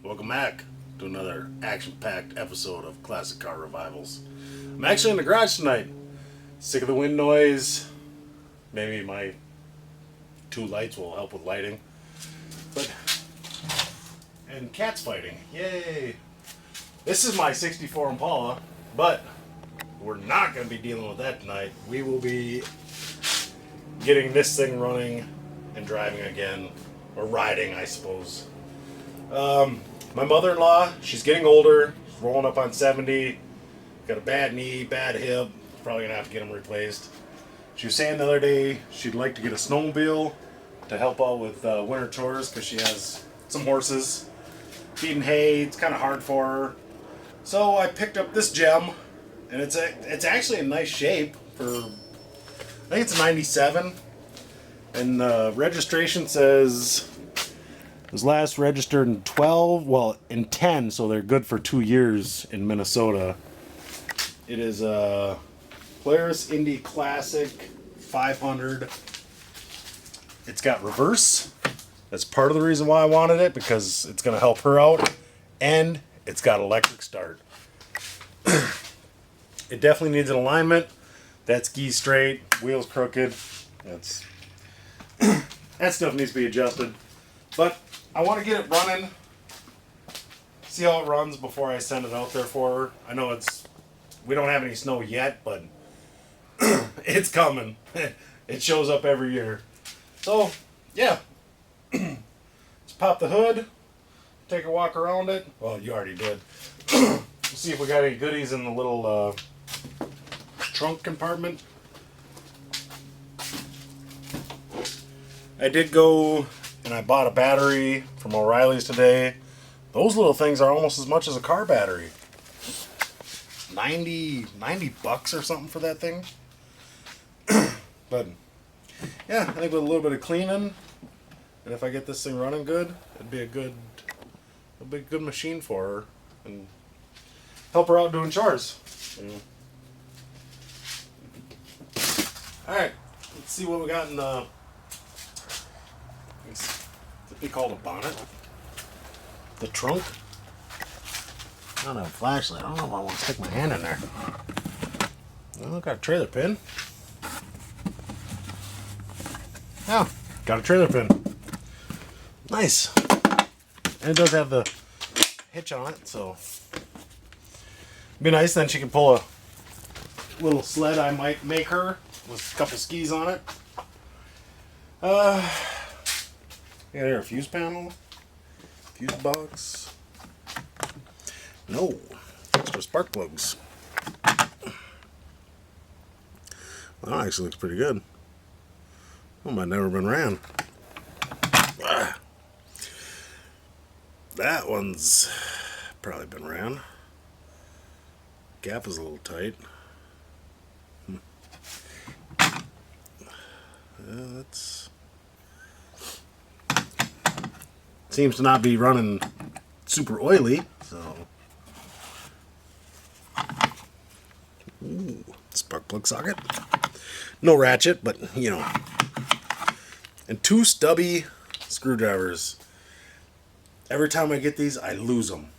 Welcome back to another action-packed episode of Classic Car Revivals. I'm actually in the garage tonight. Sick of the wind noise. Maybe my two lights will help with lighting. And cats fighting. Yay! This is my 64 Impala, but we're not going to be dealing with that tonight. We will be getting this thing running and driving again. Or riding, I suppose. My mother-in-law, she's getting older, rolling up on 70, got a bad knee, bad hip, probably going to have to get them replaced. She was saying the other day she'd like to get a snowmobile to help out with winter chores because she has some horses. Feeding hay, it's kind of hard for her. So I picked up this gem, and it's actually in nice shape for, I think it's a 97. And the registration says it was last registered in 10, so they're good for 2 years in Minnesota. It is a Polaris Indy Classic 500. It's got reverse. That's part of the reason why I wanted it, because it's going to help her out. And it's got electric start. It definitely needs an alignment. That ski straight, wheels crooked. That stuff needs to be adjusted. But I want to get it running. See how it runs before I send it out there for her. I know we don't have any snow yet, but it's coming. It shows up every year. So, yeah. Let's pop the hood. Take a walk around it. Well, you already did. See if we got any goodies in the little trunk compartment. I did go and I bought a battery from O'Reilly's today. Those little things are almost as much as a car battery. 90 bucks or something for that thing. But yeah, I think with a little bit of cleaning, and if I get this thing running good, it'd be a good machine for her and help her out doing chores. Alright, let's see what we got in the, it'd be called a bonnet. The trunk. I don't have a flashlight. I don't know if I want to stick my hand in there. Well, got a trailer pin. Yeah, got a trailer pin. Nice. And it does have the hitch on it, so it'd be nice. Then she can pull a little sled I might make her with a couple skis on it. Yeah, there a fuse panel, fuse box. No, extra spark plugs. Well, that actually looks pretty good. Oh, might never been ran. That one's probably been ran. Gap is a little tight. That's seems to not be running super oily, so. Ooh, spark plug socket. No ratchet, but you know. And 2 stubby screwdrivers. Every time I get these, I lose them.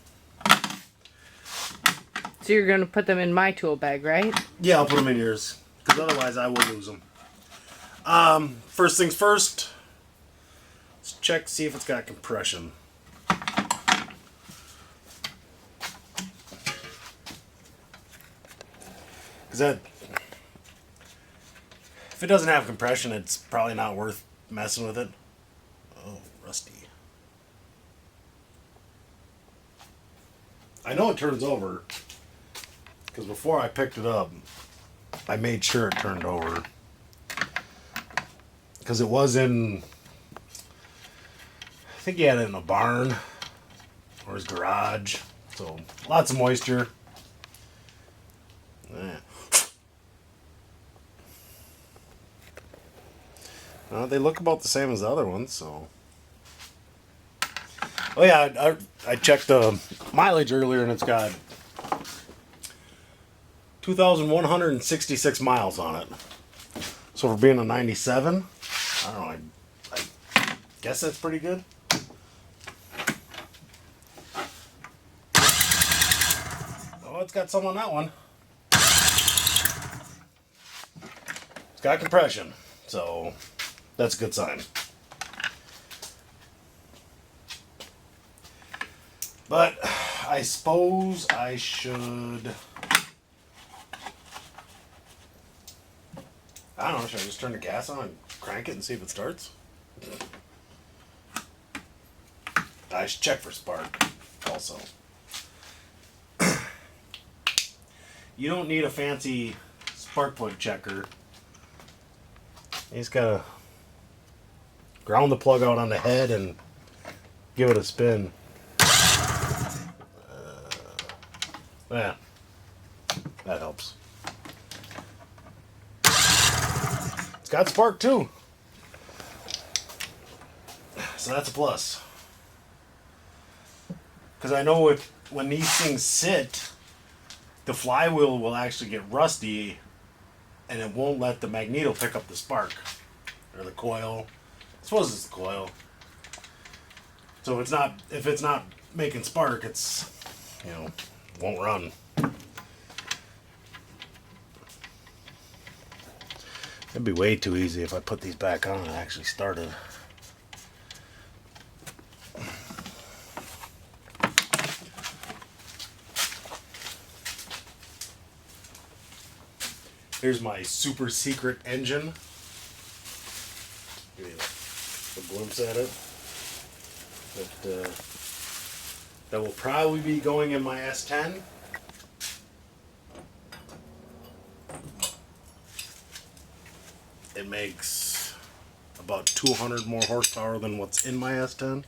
So you're going to put them in my tool bag, right? Yeah, I'll put them in yours, because otherwise I will lose them. First things first, let's check to see if it's got compression. Because if it doesn't have compression, it's probably not worth messing with it. Oh, rusty. I know it turns over, because before I picked it up, I made sure it turned over. Because it was in, I think he had it in a barn or his garage. So lots of moisture. They look about the same as the other ones, so. Oh yeah, I checked the mileage earlier and it's got 2,166 miles on it. So for being a 97, I don't know, I guess that's pretty good. Oh, it's got some on that one. It's got compression, so that's a good sign. But I suppose I should... I don't know, should I just turn the gas on and crank it and see if it starts? I should check for spark also. You don't need a fancy spark plug checker. You just gotta ground the plug out on the head and give it a spin. Yeah, that helps. It's got spark too, so that's a plus. Because I know when these things sit, the flywheel will actually get rusty, and it won't let the magneto pick up the spark or the coil. I suppose it's the coil. So if it's not making spark, it's, you know, won't run. It'd be way too easy if I put these back on and actually started. Here's my super secret engine. Give you a glimpse at it. That will probably be going in my S10. It makes about 200 more horsepower than what's in my S10.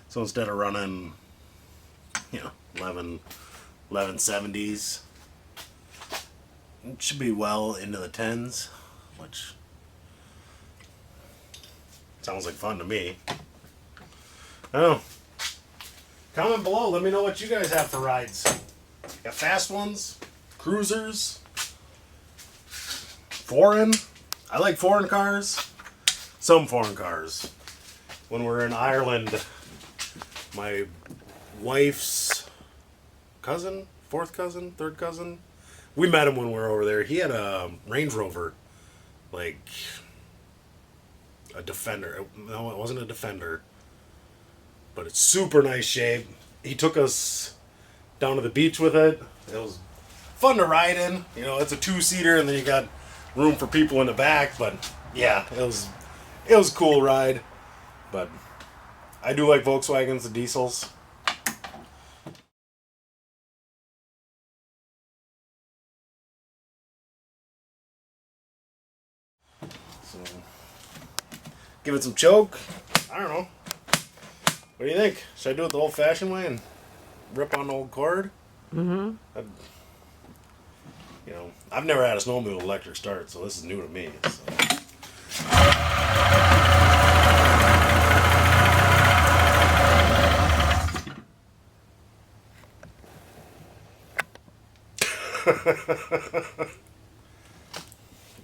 So instead of running, 1170s, it should be well into the 10s, which sounds like fun to me. Oh, comment below. Let me know what you guys have for rides. Got fast ones, cruisers, foreign. I like foreign cars. Some foreign cars. When we're in Ireland, my wife's cousin, fourth cousin, third cousin, we met him when we were over there. He had a Range Rover, like a Defender. No, it wasn't a Defender. But it's super nice shape. He took us down to the beach with it. It was fun to ride in. You know, it's a two-seater, and then you got room for people in the back. But yeah, it was a cool ride. But I do like Volkswagens, the diesels. So give it some choke. I don't know. What do you think? Should I do it the old-fashioned way and rip on the old cord? Mm-hmm. I've never had a snowmobile electric start, so this is new to me. So.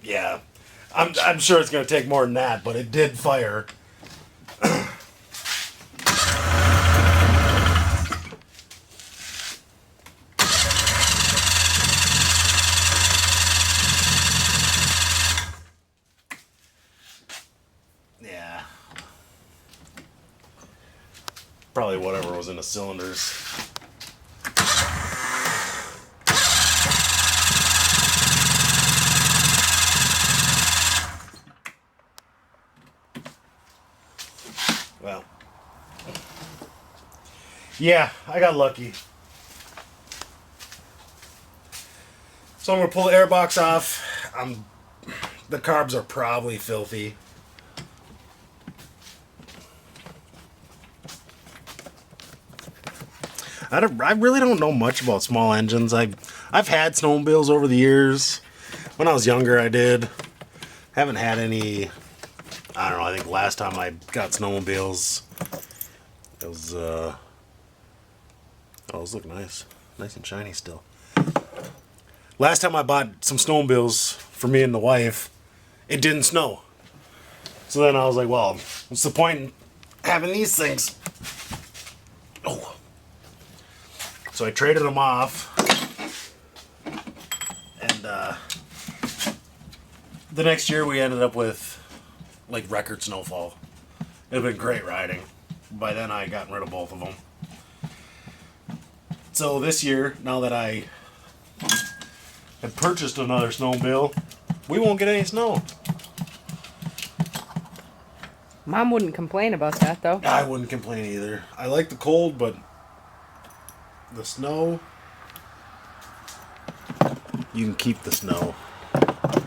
Yeah, I'm sure it's going to take more than that, but it did fire. Yeah. Probably whatever was in the cylinders. Well. Yeah, I got lucky. So I'm going to pull the airbox off. The carbs are probably filthy. I really don't know much about small engines. I've had snowmobiles over the years. When I was younger, I did. Haven't had any. I don't know. I think last time I got snowmobiles, it was. Oh, those look nice and shiny still. Last time I bought some snowmobiles for me and the wife, it didn't snow. So then I was like, well, what's the point in having these things? Oh. So I traded them off, and the next year we ended up with like record snowfall. It had been great riding. By then I had gotten rid of both of them. So this year, now that I have purchased another snowmobile, we won't get any snow. Mom wouldn't complain about that, though. I wouldn't complain either. I like the cold, but the snow, you can keep the snow. I'll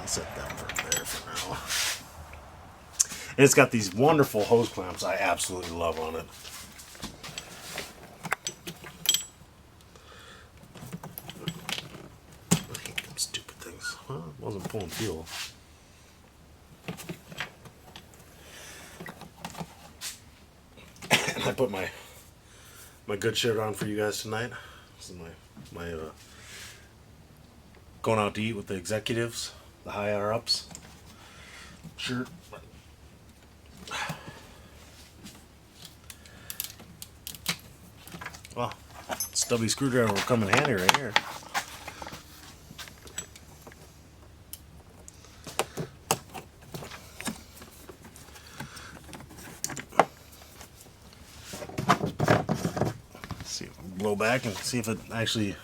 set that for there for now. And it's got these wonderful hose clamps I absolutely love on it. I hate them stupid things. Well, it wasn't pulling fuel. I put my good shirt on for you guys tonight. This is my going out to eat with the executives, the higher ups shirt. Well, stubby screwdriver will come in handy right here. See, blow back and see if it actually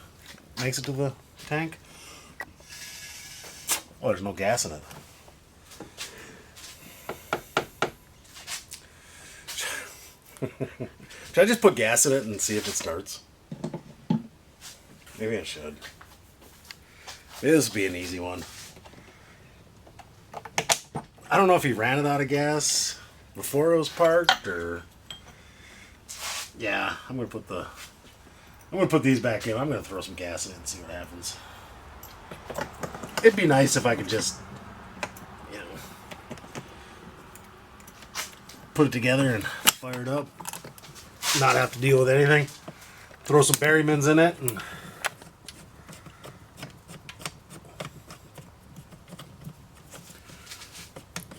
makes it to the tank. Oh, there's no gas in it. Should I just put gas in it and see if it starts? Maybe I should. Maybe this would be an easy one. I don't know if he ran it out of gas before it was parked or... Yeah, I'm gonna put these back in. I'm gonna throw some gas in it and see what happens. It'd be nice if I could just, you know, put it together and fire it up. Not have to deal with anything. Throw some Berrymans in it and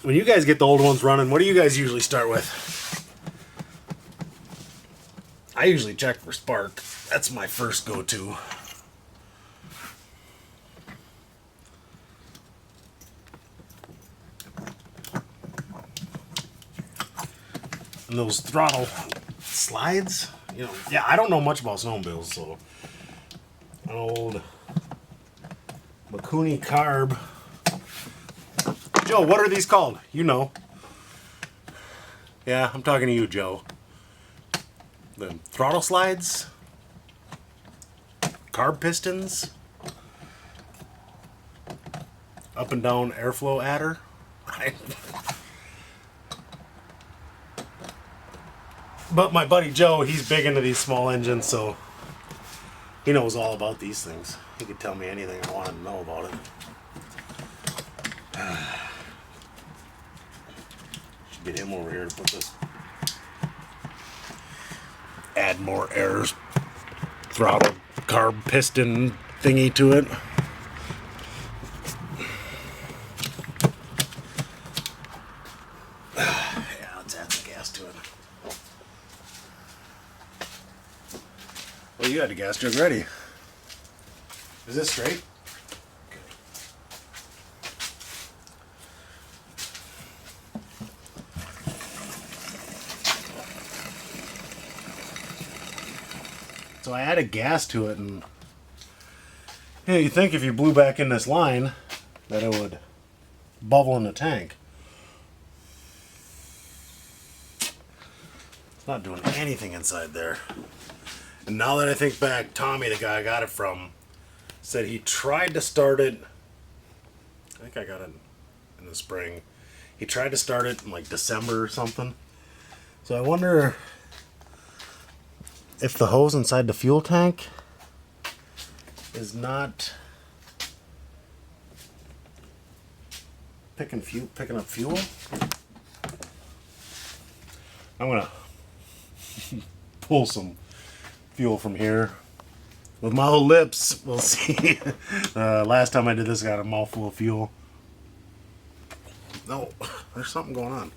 when you guys get the old ones running, what do you guys usually start with? I usually check for spark. That's my first go-to. And those throttle slides, you know, yeah, I don't know much about snowmobiles, so an old Makuni carb. Joe, what are these called? You know. Yeah, I'm talking to you, Joe. The throttle slides, carb pistons, up and down airflow adder. But my buddy Joe, he's big into these small engines, so he knows all about these things. He could tell me anything I wanted to know about it. Should get him over here to put this. Add more air throttle carb piston thingy to it. Yeah, let's add some gas to it. Well, you had the gas jug ready. Is this straight? So I added gas to it, and you know, you think if you blew back in this line that it would bubble in the tank. It's not doing anything inside there. And now that I think back, Tommy, the guy I got it from, said he tried to start it. I think I got it in the spring. He tried to start it in like December or something. So I wonder if the hose inside the fuel tank is not picking up fuel. I'm gonna pull some fuel from here with my old lips. We'll see. Last time I did this, I got a mouthful of fuel. No, there's something going on.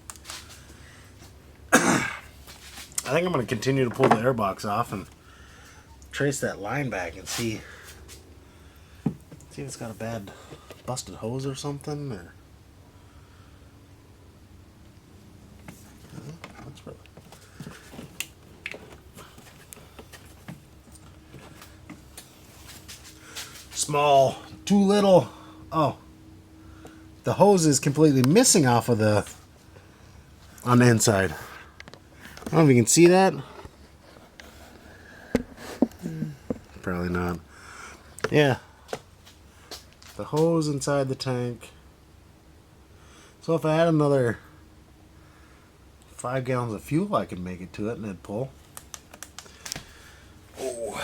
I think I'm going to continue to pull the airbox off and trace that line back and see if it's got a bad busted hose or something, or that's really small, too little. Oh, the hose is completely missing off of the on the inside. I don't know if you can see that. Probably not. Yeah. The hose inside the tank. So if I had another 5 gallons of fuel, I could make it to it and it'd pull. Oh.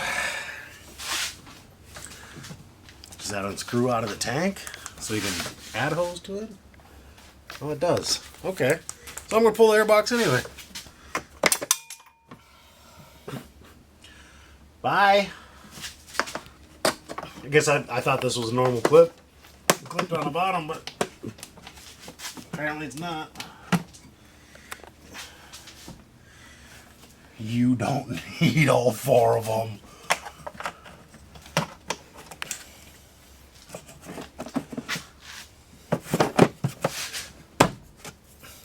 Does that unscrew out of the tank so you can add hose to it? Oh, it does. Okay. So I'm going to pull the airbox anyway. Bye. I guess I thought this was a normal clip. Clipped on the bottom, but apparently it's not. You don't need all 4 of them.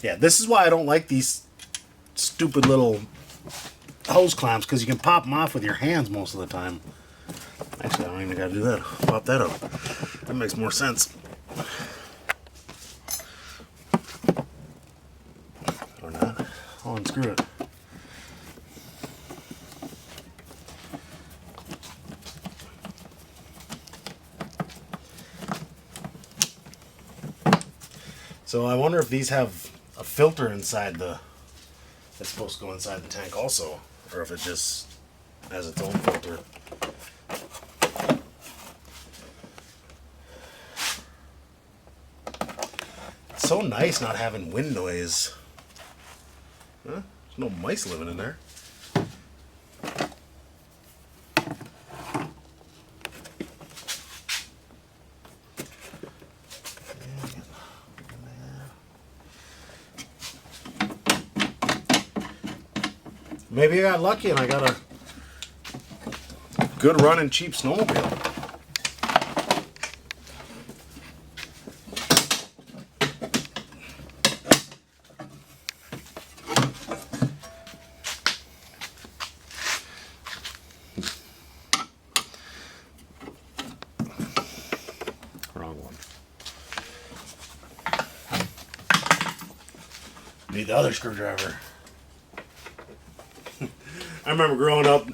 Yeah, this is why I don't like these stupid little hose clamps, because you can pop them off with your hands most of the time. Actually, I don't even gotta do that. Pop that up. That makes more sense. Or not. I'll unscrew it. So I wonder if these have a filter inside that's supposed to go inside the tank also, or if it just has its own filter. It's so nice not having wind noise. Huh? There's no mice living in there. Maybe I got lucky and I got a good running cheap snowmobile. Wrong one. Need the other screwdriver. I remember growing up,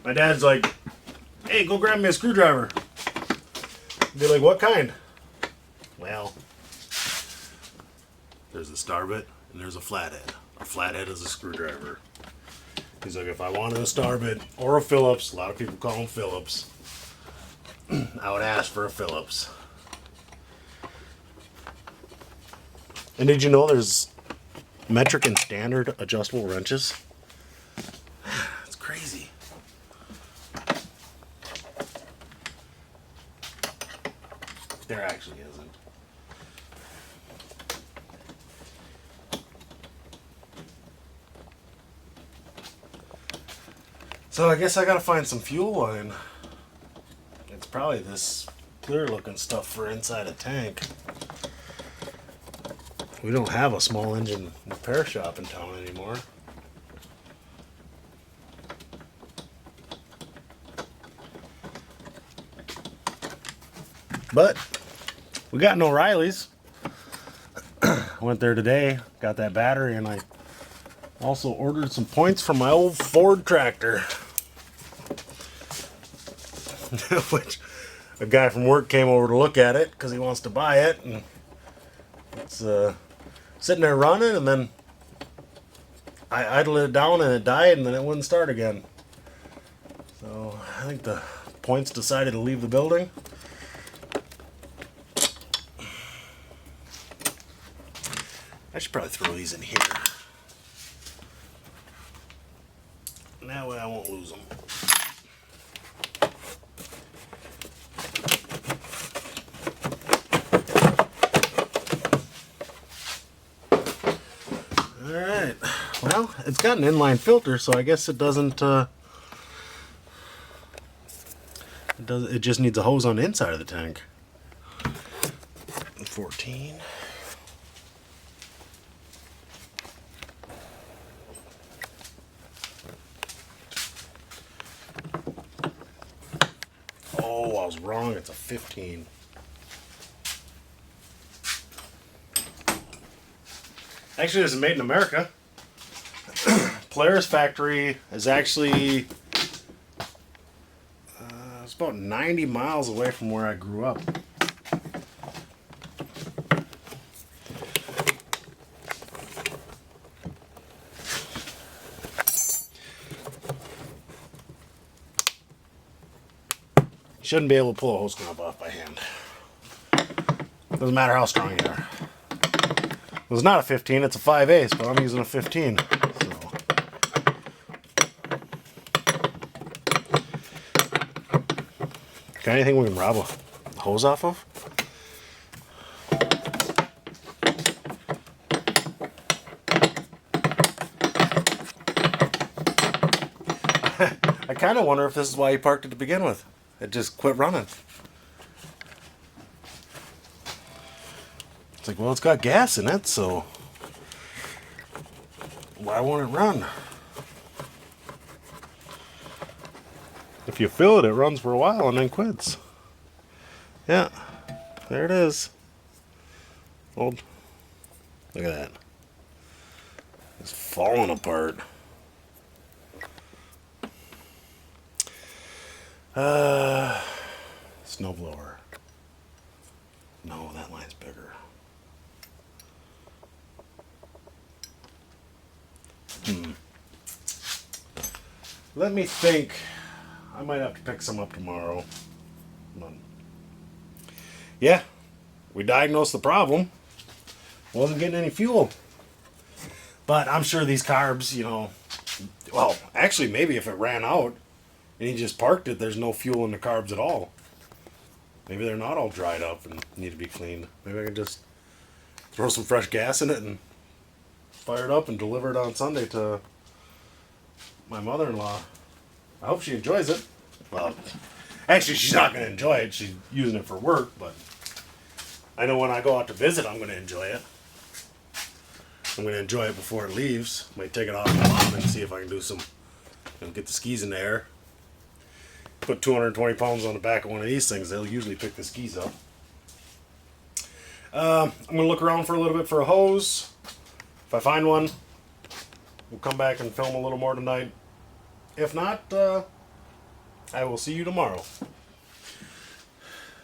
my dad's like, hey, go grab me a screwdriver. I'd be like, what kind? Well, there's a star bit and there's a flathead. A flathead is a screwdriver. He's like, if I wanted a star bit or a Phillips, a lot of people call them Phillips, I would ask for a Phillips. And did you know there's metric and standard adjustable wrenches? Crazy. There actually isn't. So I guess I gotta find some fuel line. It's probably this clear looking stuff for inside a tank. We don't have a small engine repair shop in town anymore. But we got an O'Reilly's. Went there today, got that battery, and I also ordered some points from my old Ford tractor. Which a guy from work came over to look at it because he wants to buy it, and it's sitting there running, and then I idled it down and it died, and then it wouldn't start again. So I think the points decided to leave the building. I should probably throw these in here. That way I won't lose them. Alright. Well, it's got an inline filter, so I guess it doesn't It just needs a hose on the inside of the tank. 14. Oh, I was wrong. It's a 15. Actually, this is made in America. Polaris factory is actually it's about 90 miles away from where I grew up. Shouldn't be able to pull a hose knob off by hand. Doesn't matter how strong you are. It's not a 15, it's a 5/8, but I'm using a 15. So. Got anything we can rob a hose off of? I kind of wonder if this is why he parked it to begin with. It just quit running. It's like, well, it's got gas in it, so why won't it run? If you fill it, it runs for a while and then quits. Yeah, there it is. Old. Look at that. It's falling apart. Snowblower. No, that line's bigger. Let me think. I might have to pick some up tomorrow. Yeah, we diagnosed the problem. Wasn't getting any fuel. But I'm sure these carbs, you know, well, actually maybe if it ran out and he just parked it, there's no fuel in the carbs at all. Maybe they're not all dried up and need to be cleaned. Maybe I can just throw some fresh gas in it and fire it up and deliver it on Sunday to my mother-in-law. I hope she enjoys it. Well, actually, she's not going to enjoy it. She's using it for work, but I know when I go out to visit, I'm going to enjoy it. I'm going to enjoy it before it leaves. Might take it off my mom and see if I can do some, you know, get the skis in the air. Put 220 pounds on the back of one of these things, they'll usually pick the skis up. I'm going to look around for a little bit for a hose. If I find one, we'll come back and film a little more tonight. If not, I will see you tomorrow.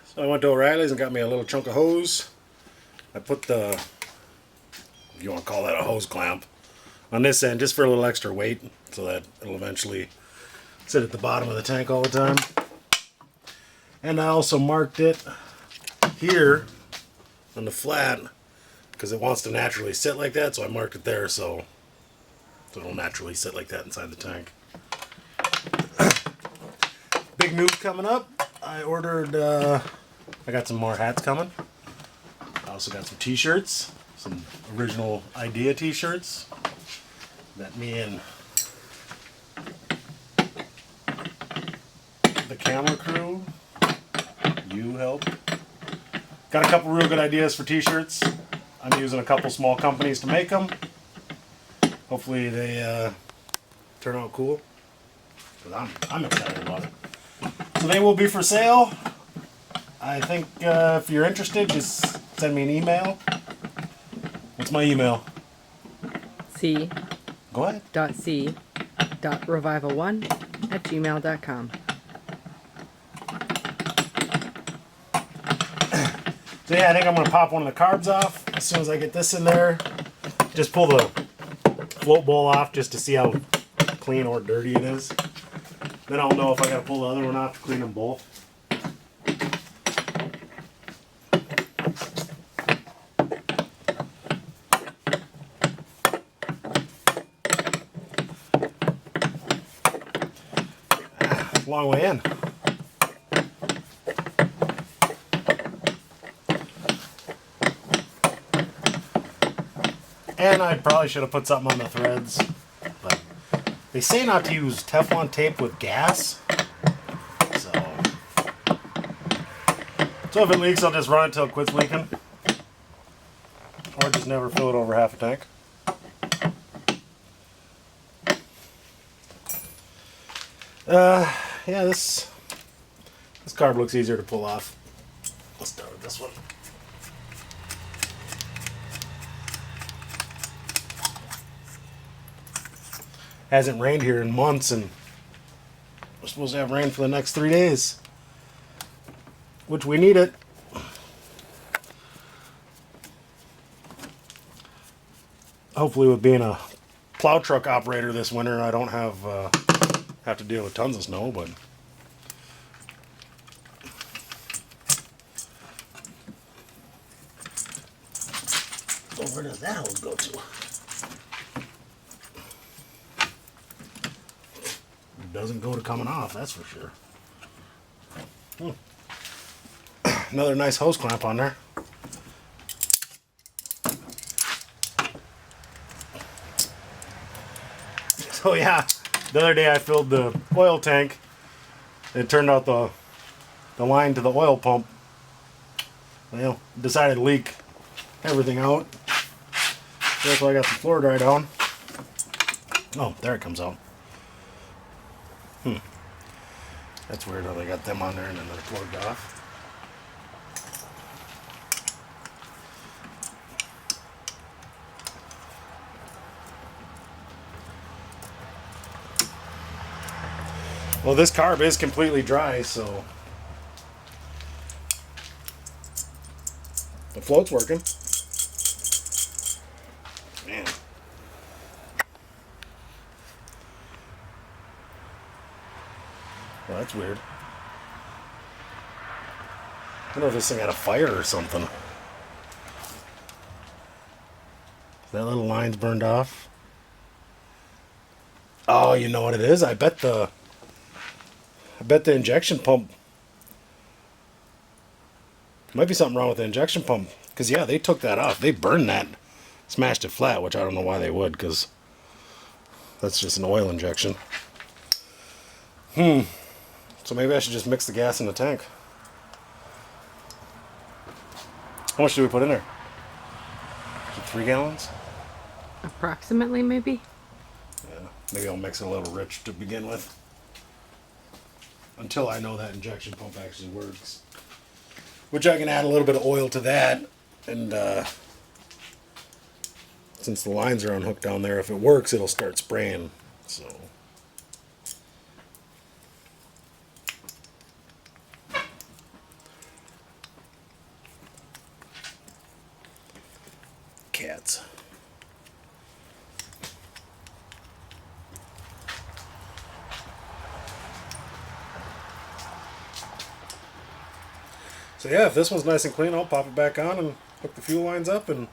So I went to O'Reilly's and got me a little chunk of hose. I put the, if you want to call that a hose clamp, on this end just for a little extra weight so that it'll eventually sit at the bottom of the tank all the time. And I also marked it here on the flat because it wants to naturally sit like that, so I marked it there so it'll naturally sit like that inside the tank. Big news coming up. I ordered, I got some more hats coming. I also got some t-shirts, some original idea t-shirts that me and the camera crew, you helped. Got a couple real good ideas for t-shirts. I'm using a couple small companies to make them. Hopefully they turn out cool. Because I'm excited about it. So they will be for sale. I think if you're interested, just send me an email. What's my email? C. Go ahead. .c.revival1@gmail.com. So yeah, I think I'm going to pop one of the carbs off as soon as I get this in there. Just pull the float bowl off just to see how clean or dirty it is. Then I'll know if I got to pull the other one off to clean them both. Long way in. And I probably should have put something on the threads, but they say not to use Teflon tape with gas, so So if it leaks, I'll just run it till it quits leaking. Or just never fill it over half a tank. Yeah, this carb looks easier to pull off. Let's start with this one. Hasn't rained here in months, and we're supposed to have rain for the next 3 days, which we need it. Hopefully, with being a plow truck operator this winter, I don't have to deal with tons of snow, but oh, where does that hose go to? It doesn't go to coming off, that's for sure. Another nice hose clamp on there. So yeah, the other day I filled the oil tank. It turned out the line to the oil pump, decided to leak everything out. That's why I got the floor dry down. Oh, there it comes out. That's weird how they got them on there and then they're plugged off. Well, this carb is completely dry, so the float's working. Man. Well, that's weird. I don't know if this thing had a fire or something. That little line's burned off. Oh, you know what it is? I bet the injection pump. Might be something wrong with the injection pump. Because, yeah, they took that off. They burned that. Smashed it flat, which I don't know why they would, because that's just an oil injection. So maybe I should just mix the gas in the tank. How much do we put in there? Is it 3 gallons? Approximately, maybe. Yeah, maybe I'll mix it a little rich to begin with. Until I know that injection pump actually works. Which I can add a little bit of oil to that. And since the lines are unhooked down there, if it works, it'll start spraying. So. Cats. So yeah, if this one's nice and clean, I'll pop it back on and hook the fuel lines up and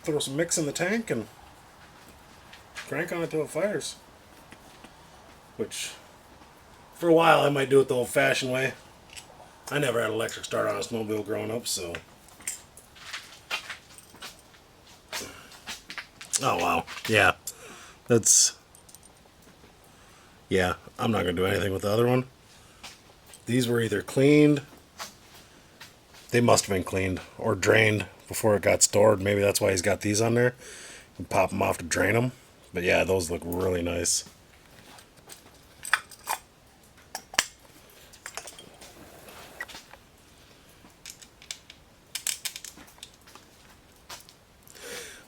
throw some mix in the tank and crank on it till it fires. Which, for a while, I might do it the old-fashioned way. I never had an electric start on a snowmobile growing up, so. Oh wow, yeah, yeah, I'm not gonna do anything with the other one. These were either cleaned, they must have been cleaned, or drained before it got stored. Maybe that's why he's got these on there. You pop them off to drain them. But yeah, those look really nice.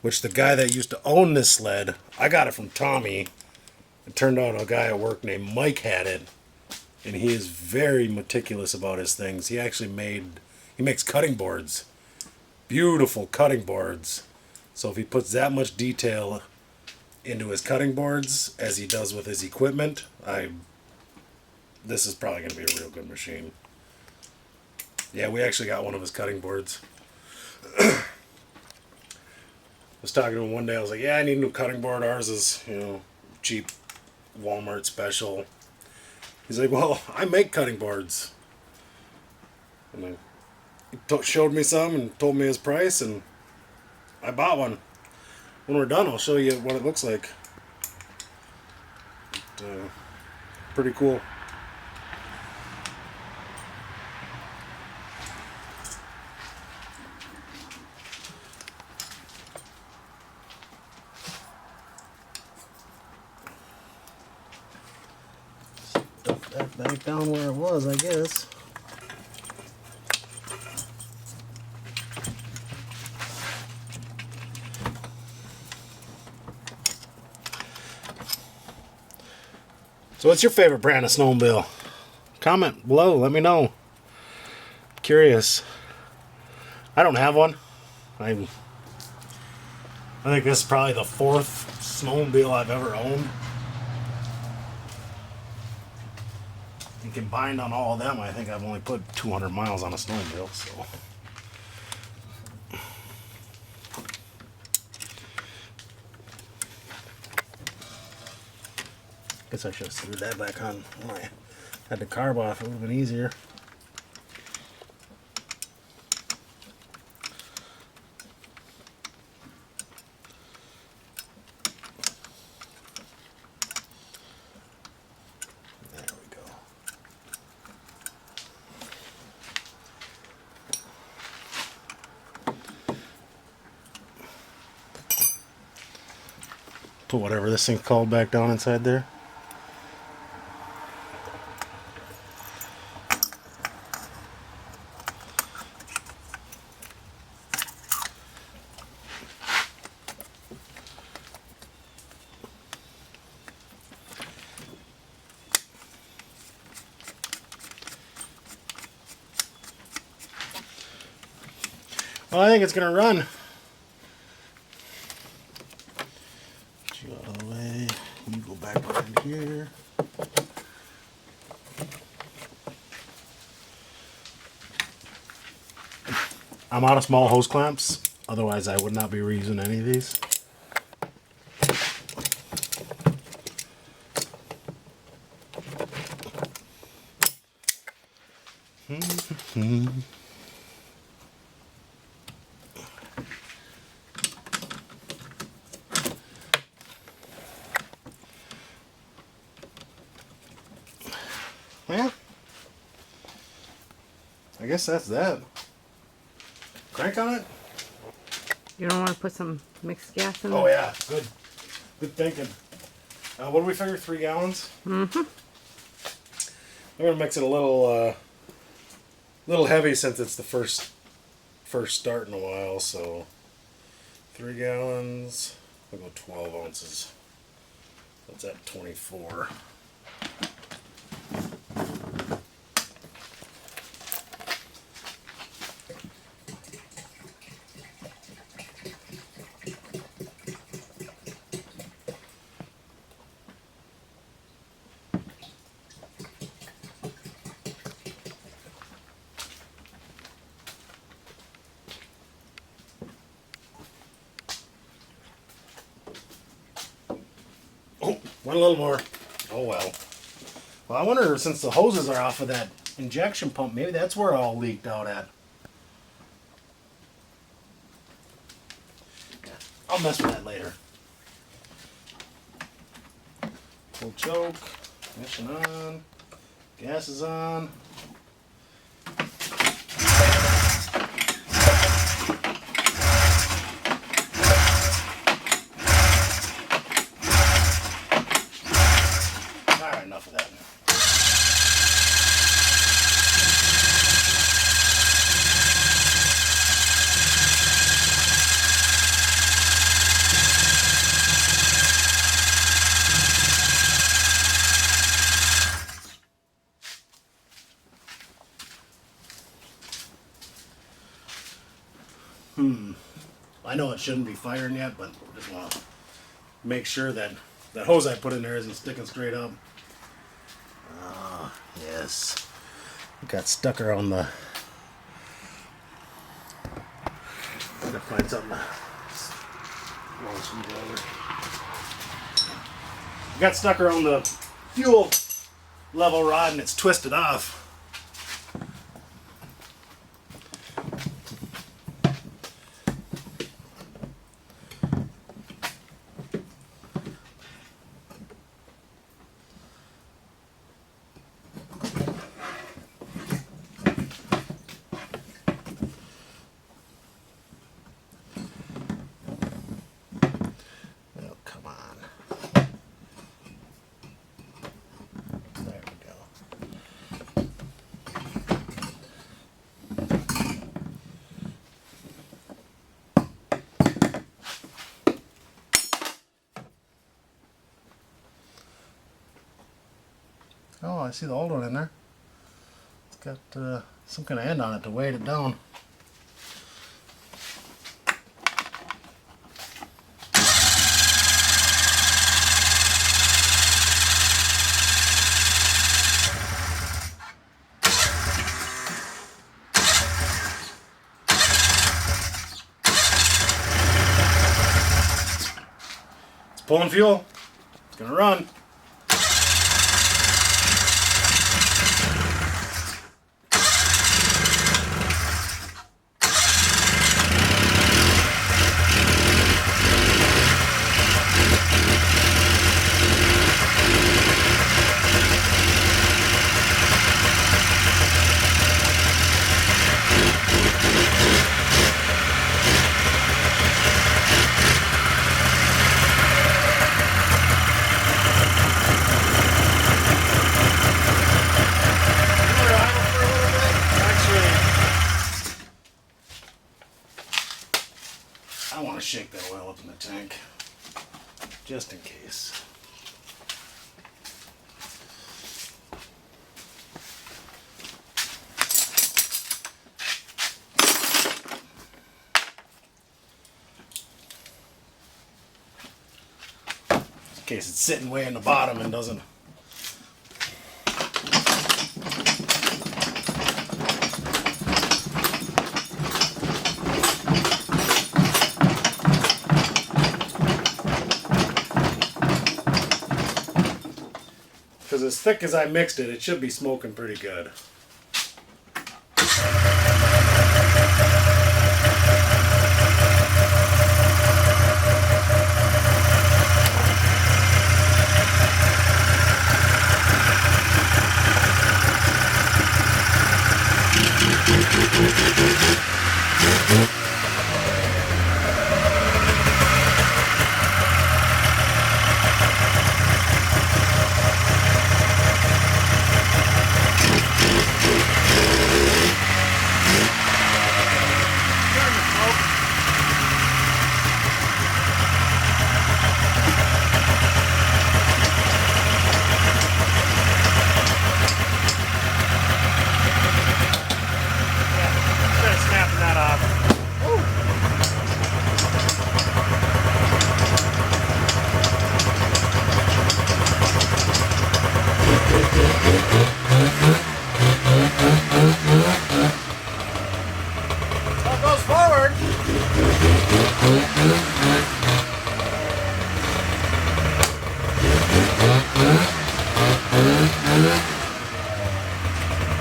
Which the guy that used to own this sled, I got it from Tommy. It turned out a guy at work named Mike had it. And he is very meticulous about his things. He actually makes cutting boards. Beautiful cutting boards. So if he puts that much detail into his cutting boards as he does with his equipment, this is probably going to be a real good machine. Yeah, we actually got one of his cutting boards. I was talking to him one day. I was like, yeah, I need a new cutting board. Ours is, cheap Walmart special. He's like, well, I make cutting boards. And he showed me some and told me his price, and I bought one. When we're done, I'll show you what it looks like. Pretty cool. back down where it was, I guess. So what's your favorite brand of snowmobile? Comment below, let me know. Curious. I don't have one. I think this is probably the 4th snowmobile I've ever owned. And combined on all of them, I think I've only put 200 miles on a snowmobile, so. Guess I should have screwed that back on when I had the carb off. It would have been easier. There we go. Put whatever this thing's called back down inside there. Well, I think it's going to run. Get you out of the way. You go back behind here. I'm out of small hose clamps. Otherwise, I would not be reusing any of these. Yeah. I guess that's that. Crank on it? You don't want to put some mixed gas in Oh, there? yeah. Good. Good thinking. What do we figure? 3 gallons? Mm-hmm. I'm going to mix it a little heavy since it's the first start in a while, so 3 gallons. I'll go 12 ounces. That's at 24. Oh, one little more. Oh well. Well, I wonder, since the hoses are off of that injection pump, maybe that's where it all leaked out at. Yeah, I'll mess with that later. Full choke. Ignition on. Gas is on. Alright, enough of that. I know it shouldn't be firing yet, but just want to make sure that that hose I put in there isn't sticking straight up. Ah, yes. It got stuck around the... Gotta find something to roll some over. Got stuck around the fuel level rod and it's twisted off. Come on. There we go. Oh, I see the old one in there. It's got some kind of end on it to weight it down. It's pulling fuel. It's gonna run. I want to shake that oil up in the tank, just in case. In case it's sitting way in the bottom and doesn't. Because as thick as I mixed it, it should be smoking pretty good.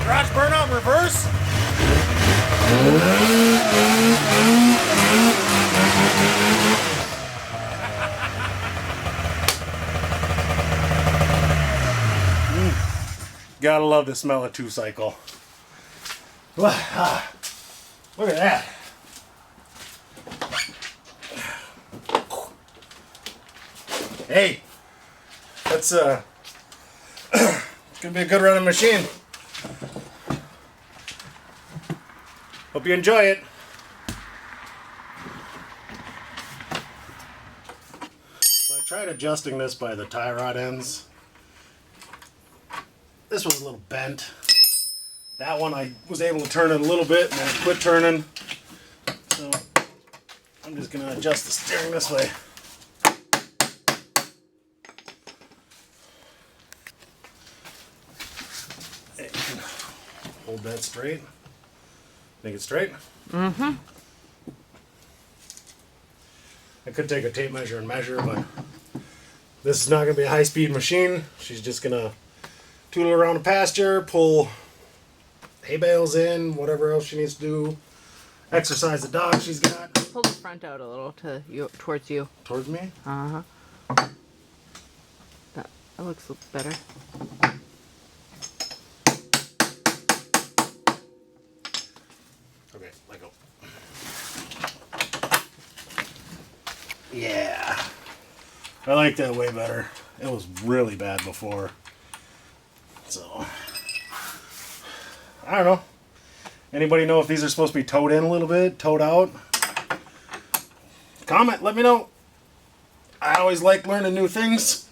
Garage burnout in reverse. Gotta love the smell of two-cycle. Look at that. Hey, that's it's gonna be a good running machine. Hope you enjoy it. So I tried adjusting this by the tie rod ends. This was a little bent. That one I was able to turn it a little bit and then it quit turning. So I'm just gonna adjust the steering this way. You can hold that straight. Make it straight? Mm-hmm. I could take a tape measure and measure, but this is not going to be a high-speed machine. She's just going to tool around the pasture, pull hay bales in, whatever else she needs to do, exercise the dog she's got. Pull the front out a little to you, towards you. Towards me? Uh-huh. That looks better. Okay, let go. Yeah. I like that way better. It was really bad before. So, I don't know. Anybody know if these are supposed to be towed in a little bit, towed out? Comment, let me know. I always like learning new things.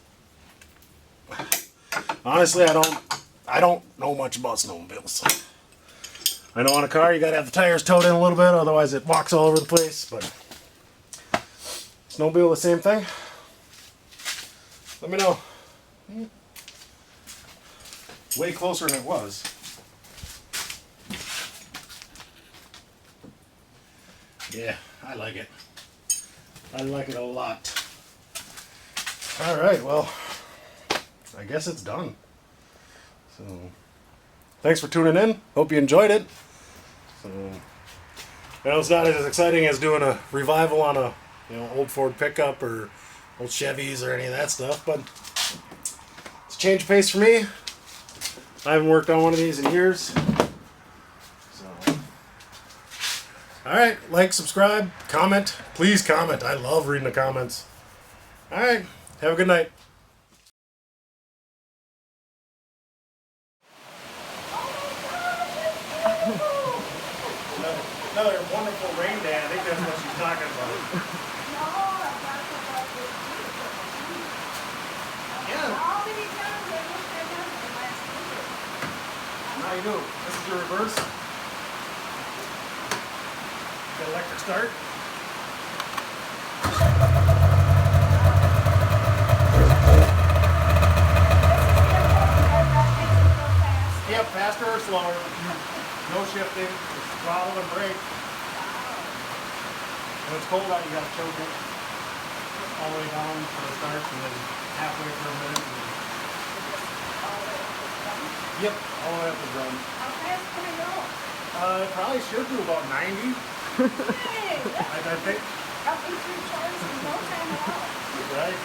Honestly, I don't I don't know much about snowmobiles. I know on a car you gotta have the tires towed in a little bit, otherwise it walks all over the place, but snowmobile the same thing? Let me know. Way closer than it was. Yeah, I like it. I like it a lot. Alright, well, I guess it's done. So, thanks for tuning in. Hope you enjoyed it. So, I know it's not as exciting as doing a revival on a old Ford pickup or old Chevys or any of that stuff, but it's a change of pace for me. I haven't worked on one of these in years. So, alright, like, subscribe, comment. Please comment. I love reading the comments. Alright, have a good night. Another wonderful rain day. I think that's what she's talking about. Yeah. How you doing? This is your reverse. Got electric start. Yep, faster or slower. No shifting. Just throttle and brake. When it's cold out, you gotta choke it all the way down for the start, and then halfway for a minute. Yep, all the way up the drum. How fast can I go? It probably should do about 90. Hey, I think. I'll be 3 cars in no time at all. Right?